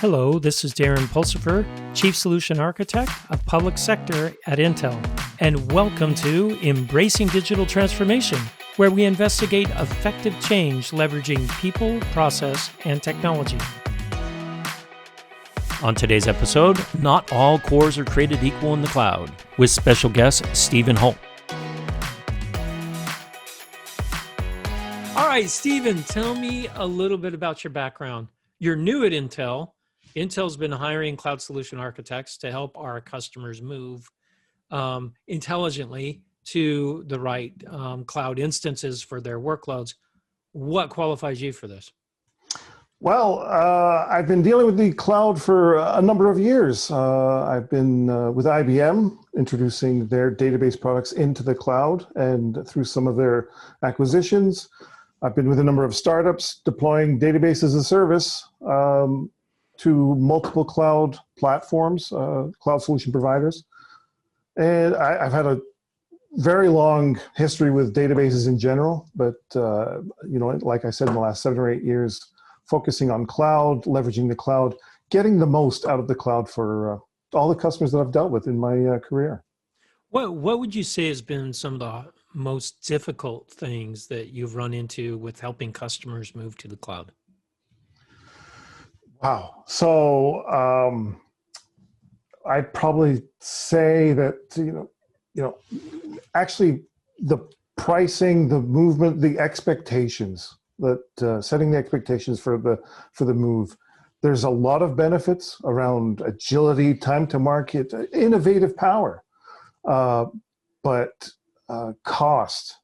Hello, this is Darren Pulsipher, Chief Solution Architect of Public Sector at Intel, and welcome to Embracing Digital Transformation, where we investigate effective change leveraging people, process, and technology. On today's episode, not all cores are created equal in the cloud, with special guest Stephen Holt. All right, Stephen, tell me a little bit about your background. You're new at Intel. Intel's been hiring cloud solution architects to help our customers move intelligently to the right cloud instances for their workloads. What qualifies you for this? Well, I've been dealing with the cloud for a number of years. I've been with IBM introducing their database products into the cloud, and through some of their acquisitions, I've been with a number of startups deploying database as a service to multiple cloud platforms, cloud solution providers. And I've had a very long history with databases in general, but like I said, in the last 7 or 8 years, focusing on cloud, leveraging the cloud, getting the most out of the cloud for all the customers that I've dealt with in my career. What would you say has been some of the most difficult things that you've run into with helping customers move to the cloud? Wow. So I'd probably say that, actually the pricing, the movement, the expectations, that setting the expectations for the move. There's a lot of benefits around agility, time to market, innovative power, but cost.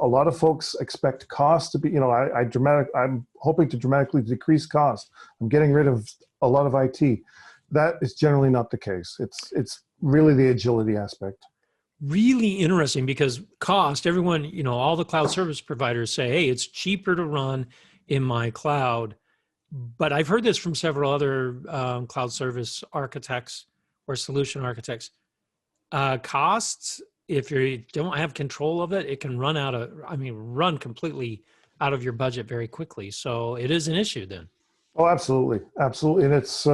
A lot of folks expect cost to be, I'm hoping to dramatically decrease cost. I'm getting rid of a lot of IT. That is generally not the case. It's really the agility aspect. Really interesting, because cost, everyone, all the cloud service providers say, hey, it's cheaper to run in my cloud. But I've heard this from several other cloud service architects or solution architects. Costs, if you don't have control of it, it can run completely out of your budget very quickly. So it is an issue then. Oh, absolutely. Absolutely. And it's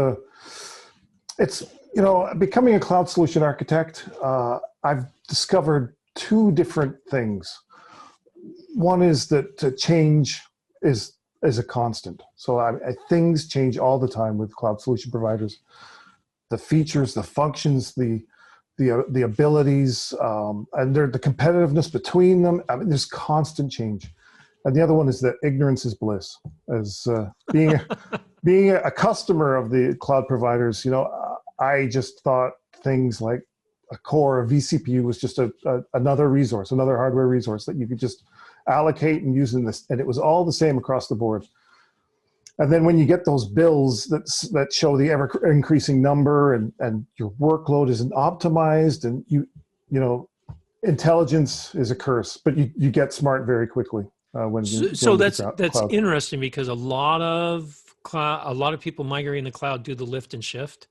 becoming a cloud solution architect, I've discovered 2 different things. One is that change is a constant. So things change all the time with cloud solution providers. The features, the functions, the abilities, and the competitiveness between them. I mean, there's constant change. And the other one is that ignorance is bliss. As being a customer of the cloud providers, I just thought things like a core, a vCPU was just another resource, another hardware resource that you could just allocate and use in this, and it was all the same across the board. And then when you get those bills that show the ever increasing number and your workload isn't optimized, and intelligence is a curse, but you get smart very quickly when you. So that's interesting, because a lot of people migrating to the cloud do the lift and shift.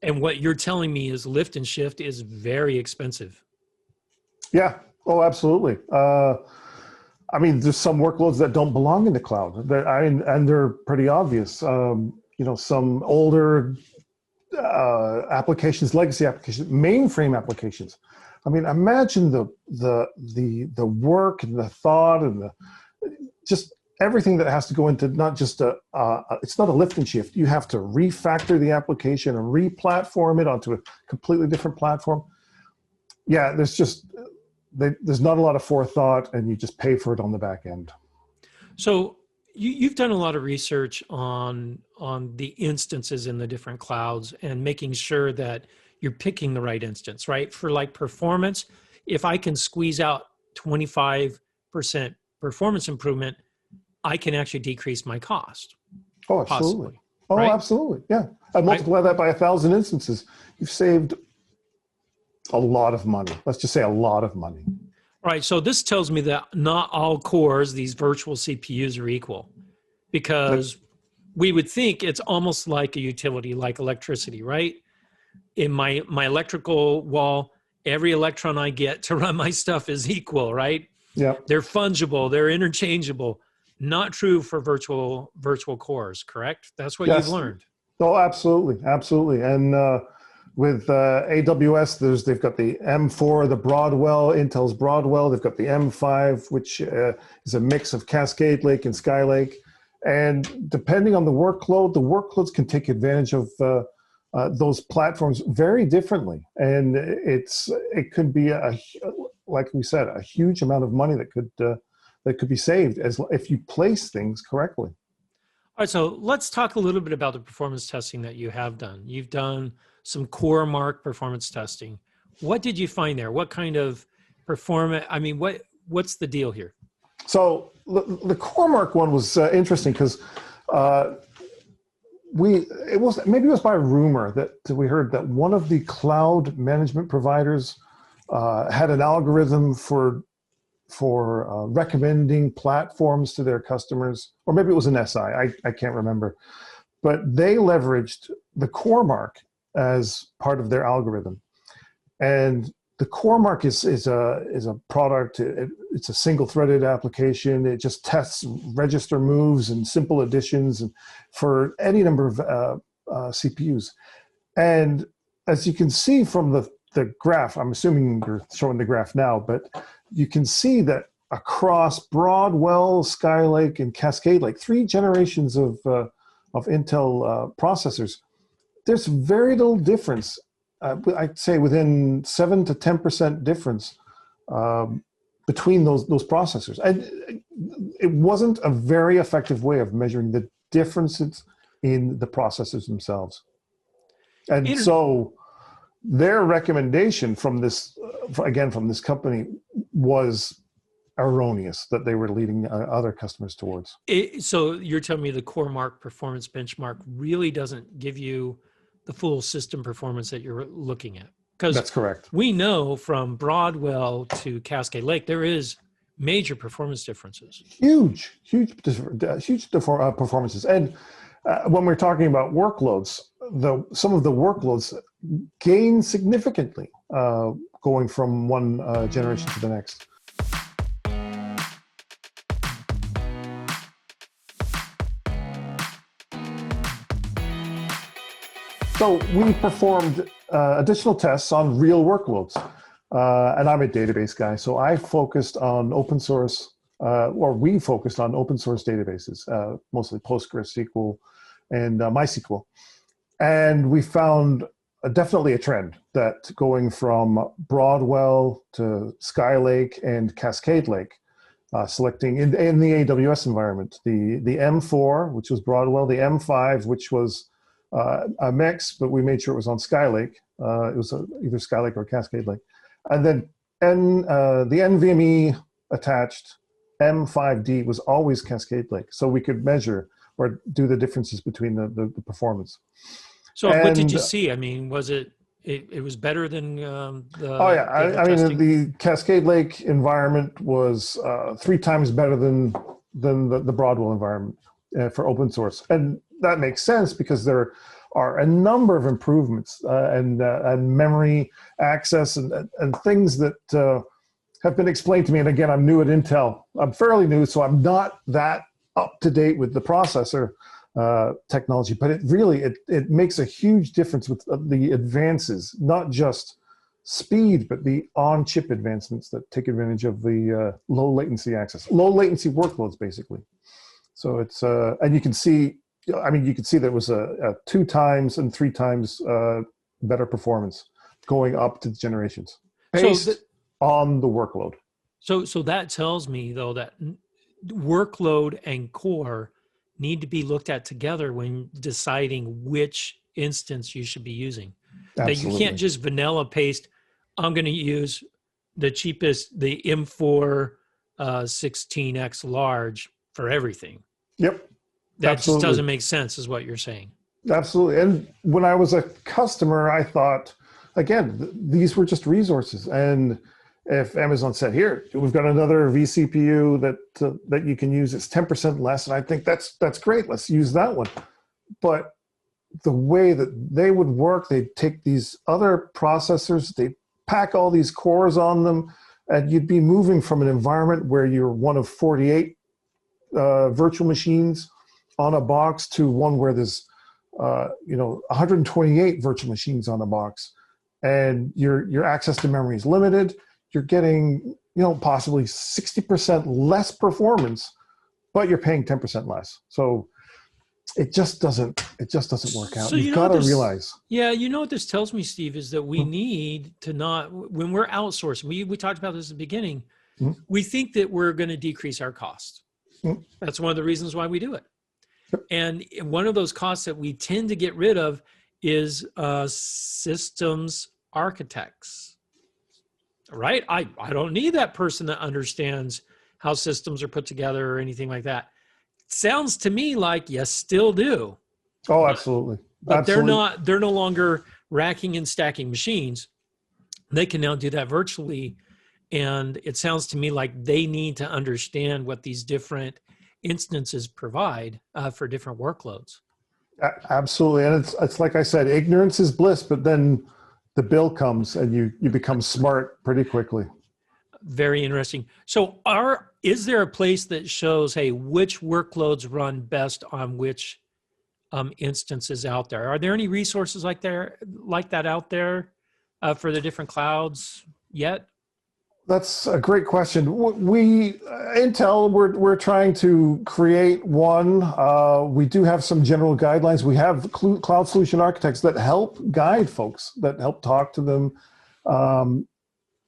And what you're telling me is lift and shift is very expensive. Yeah. Oh, absolutely. There's some workloads that don't belong in the cloud, and they're pretty obvious. Some older applications, legacy applications, mainframe applications. Imagine the work and the thought and just everything that has to go into not just it's not a lift and shift. You have to refactor the application and re-platform it onto a completely different platform. Yeah, there's not a lot of forethought, and you just pay for it on the back end. So you've done a lot of research on the instances in the different clouds and making sure that you're picking the right instance, right? For like performance, if I can squeeze out 25% performance improvement, I can actually decrease my cost. Oh, absolutely. Possibly, oh, right? Absolutely. Yeah. I multiply that by 1,000 instances. You've saved a lot of money. Let's just say a lot of money. Right. So this tells me that not all cores, these virtual CPUs, are equal, because we would think it's almost like a utility, like electricity, right? In my electrical wall, every electron I get to run my stuff is equal, right? Yeah. They're fungible. They're interchangeable. Not true for virtual cores, correct? That's what you've Yes. learned. Oh, absolutely, absolutely. And with AWS, they've got the M4, the Broadwell, Intel's Broadwell. They've got the M5, which is a mix of Cascade Lake and Skylake. And depending on the workloads can take advantage of those platforms very differently. And it could be like we said, a huge amount of money that could be saved if you place things correctly. All right, so let's talk a little bit about the performance testing that you have done. You've done some core mark performance testing. What did you find there? What kind of performance? I mean, what's the deal here? So the core mark one was interesting because it was by rumor that we heard that one of the cloud management providers had an algorithm for recommending platforms to their customers, or maybe it was an SI, I can't remember. But they leveraged the core mark as part of their algorithm. And the core mark is a product, it's a single-threaded application. It just tests register moves and simple additions for any number of CPUs. And as you can see from the graph, I'm assuming you're showing the graph now, but you can see that across Broadwell, Skylake, and Cascade Lake, 3 generations of Intel processors, there's very little difference. I'd say within 7 to 10% difference between those processors. And it wasn't a very effective way of measuring the differences in the processors themselves. And so their recommendation from this company was erroneous, that they were leading other customers towards. So you're telling me the core mark performance benchmark really doesn't give you the full system performance that you're looking at? Because that's correct. We know from Broadwell to Cascade Lake, there is major performance differences. Huge performances. And when we're talking about workloads, some of the workloads gain significantly going from one generation to the next. So we performed additional tests on real workloads. And I'm a database guy, so I focused on open source, or we focused on open source databases, mostly PostgreSQL and MySQL. And we found definitely a trend that going from Broadwell to Skylake and Cascade Lake, selecting in the AWS environment, the M4, which was Broadwell, the M5, which was a mix, but we made sure it was on Skylake. It was either Skylake or Cascade Lake. And then the NVMe attached M5D was always Cascade Lake. So we could measure or do the differences between the performance. So what did you see? I mean, was it was better than the... Oh yeah, I mean, the Cascade Lake environment was 3 times better than the Broadwell environment for open source. And that makes sense because there are a number of improvements and memory access and things that have been explained to me. And again, I'm new at Intel. I'm fairly new, so I'm not that up to date with the processor technology, but it makes a huge difference with the advances, not just speed, but the on-chip advancements that take advantage of the low latency access, low latency workloads, basically. So it's and you can see there was a 2 times and 3 times better performance going up to generations based on the workload. So that tells me though that workload and core need to be looked at together when deciding which instance you should be using. Absolutely. That you can't just vanilla paste, I'm going to use the cheapest, the M4 16X large for everything. Yep. That Absolutely. just doesn't make sense is what you're saying. Absolutely. And when I was a customer, I thought, again, these were just resources. And if Amazon said, here, we've got another vCPU that you can use, it's 10% less, and I think that's great, let's use that one. But the way that they would work, they'd take these other processors, they pack all these cores on them, and you'd be moving from an environment where you're one of 48 virtual machines on a box to one where there's 128 virtual machines on a box, and your access to memory is limited. You're getting possibly 60% less performance, but you're paying 10% less. So it just doesn't work out. So You've got to realize. Yeah, what this tells me, Steve, is that we need to not, when we're outsourcing, we talked about this at the beginning, we think that we're going to decrease our cost. That's one of the reasons why we do it. And one of those costs that we tend to get rid of is systems architects, right? I don't need that person that understands how systems are put together or anything like that. Sounds to me like you still do. Oh, absolutely. But absolutely. they're no longer racking and stacking machines. They can now do that virtually. And it sounds to me like they need to understand what these different instances provide for different workloads. Absolutely. And it's like I said, ignorance is bliss, but then the bill comes and you become smart pretty quickly. Very interesting. So is there a place that shows, hey, which workloads run best on which instances out there? Are there any resources like that out there for the different clouds yet? That's a great question. Intel, we're trying to create one. We do have some general guidelines. We have cloud solution architects that help guide folks, that help talk to them.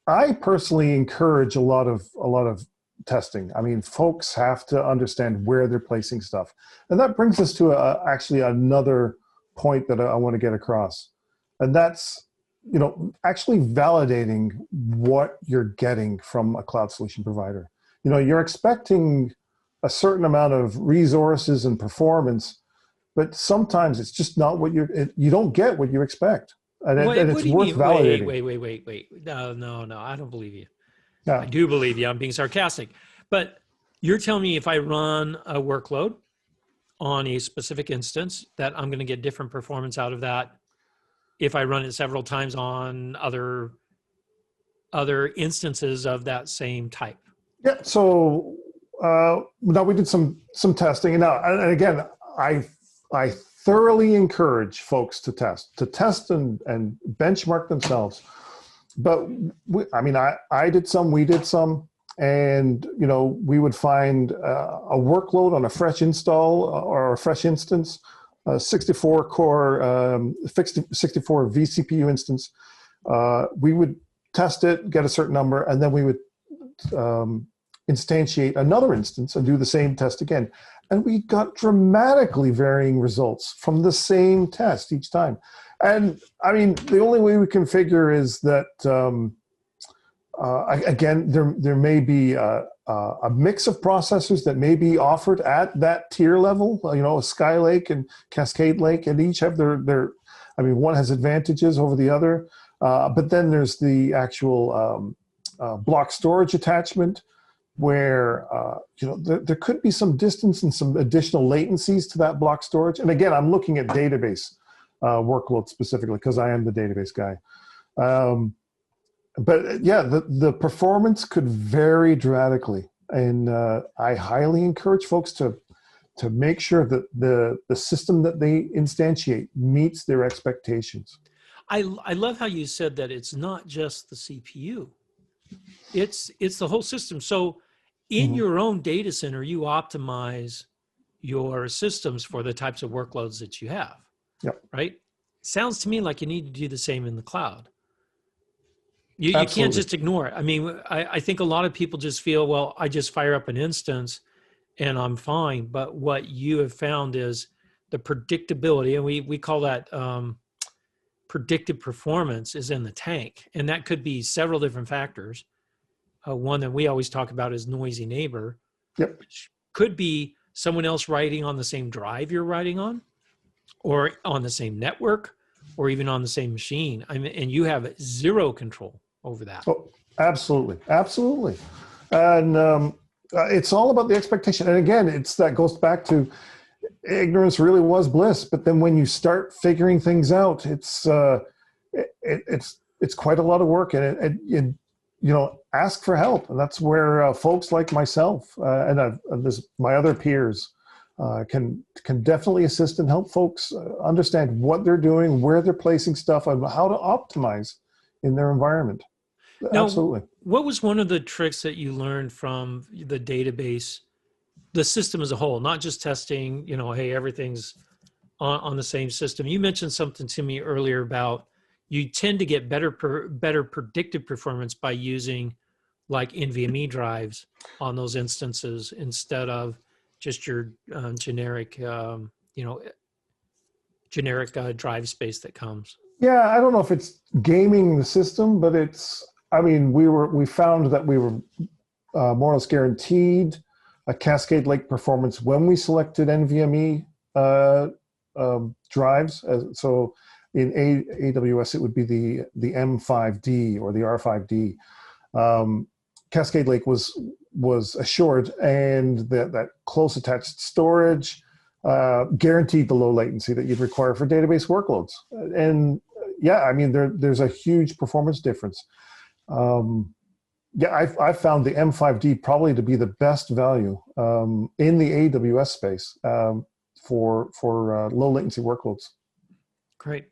I personally encourage a lot of testing. I mean, folks have to understand where they're placing stuff. And that brings us to actually another point that I want to get across. And that's, actually validating what you're getting from a cloud solution provider. You're expecting a certain amount of resources and performance, but sometimes it's just not what you don't get what you expect. And it's worth validating. Wait. No, I don't believe you. Yeah. I do believe you. I'm being sarcastic. But you're telling me if I run a workload on a specific instance that I'm going to get different performance out of that if I run it several times on other instances of that same type. Yeah. So now we did some testing, and now and again, I thoroughly encourage folks to test and benchmark themselves. But I did some, we did some, and we would find a workload on a fresh install or a fresh instance. 64 core, 64 vCPU instance. We would test it, get a certain number, and then we would instantiate another instance and do the same test again. And we got dramatically varying results from the same test each time. And the only way we can figure is that, again, there may be a mix of processors that may be offered at that tier level, Skylake and Cascade Lake, and each have one has advantages over the other. But then there's the actual block storage attachment where, there could be some distance and some additional latencies to that block storage. And again, I'm looking at database workload specifically because I am the database guy. But yeah, the performance could vary dramatically, and I highly encourage folks to make sure that the system that they instantiate meets their expectations. I love how you said that it's not just the CPU; it's the whole system. So, in your own data center, you optimize your systems for the types of workloads that you have. Yep. Right? Sounds to me like you need to do the same in the cloud. You can't just ignore it. I think a lot of people just feel, well, I just fire up an instance and I'm fine. But what you have found is the predictability, and we call that predicted performance is in the tank. And that could be several different factors. One that we always talk about is noisy neighbor, yep. Which could be someone else writing on the same drive you're writing on, or on the same network, or even on the same machine. And you have zero control over that. Oh, absolutely. And it's all about the expectation. And again, that goes back to ignorance really was bliss. But then when you start figuring things out, it's quite a lot of work. And ask for help. And that's where folks like myself and my other peers can definitely assist and help folks understand what they're doing, where they're placing stuff, and how to optimize in their environment. Now, Absolutely. what was one of the tricks that you learned from the database, the system as a whole, not just testing, hey, everything's on the same system? You mentioned something to me earlier about you tend to get better predictive performance by using like NVMe drives on those instances instead of just your generic drive space that comes. Yeah, I don't know if it's gaming the system, but we found that we were more or less guaranteed a Cascade Lake performance when we selected NVMe drives. So in AWS, it would be the M5D or the R5D. Cascade Lake was assured, and that close attached storage guaranteed the low latency that you'd require for database workloads. And there's a huge performance difference. I found the M5D probably to be the best value in the AWS space for low latency workloads. Great.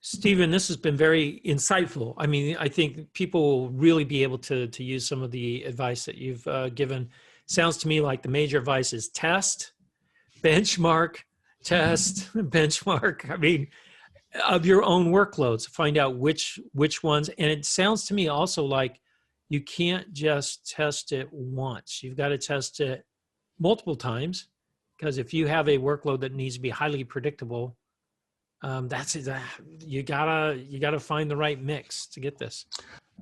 Stephen, this has been very insightful. I mean, I think people will really be able to use some of the advice that you've given. Sounds to me like the major advice is test, benchmark, benchmark. I mean, of your own workloads, find out which ones. And it sounds to me also like you can't just test it once. You've got to test it multiple times, because if you have a workload that needs to be highly predictable, that's it. You gotta find the right mix to get this.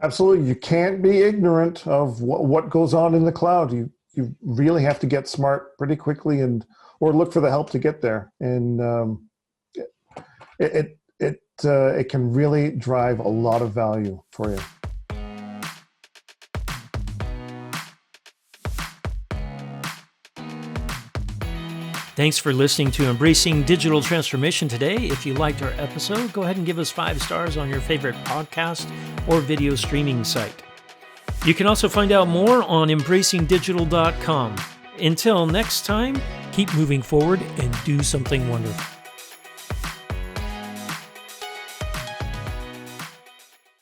Absolutely, you can't be ignorant of what goes on in the cloud. You really have to get smart pretty quickly, or look for the help to get there. And it can really drive a lot of value for you. Thanks for listening to Embracing Digital Transformation today. If you liked our episode, go ahead and give us 5 stars on your favorite podcast or video streaming site. You can also find out more on embracingdigital.com. Until next time, keep moving forward and do something wonderful.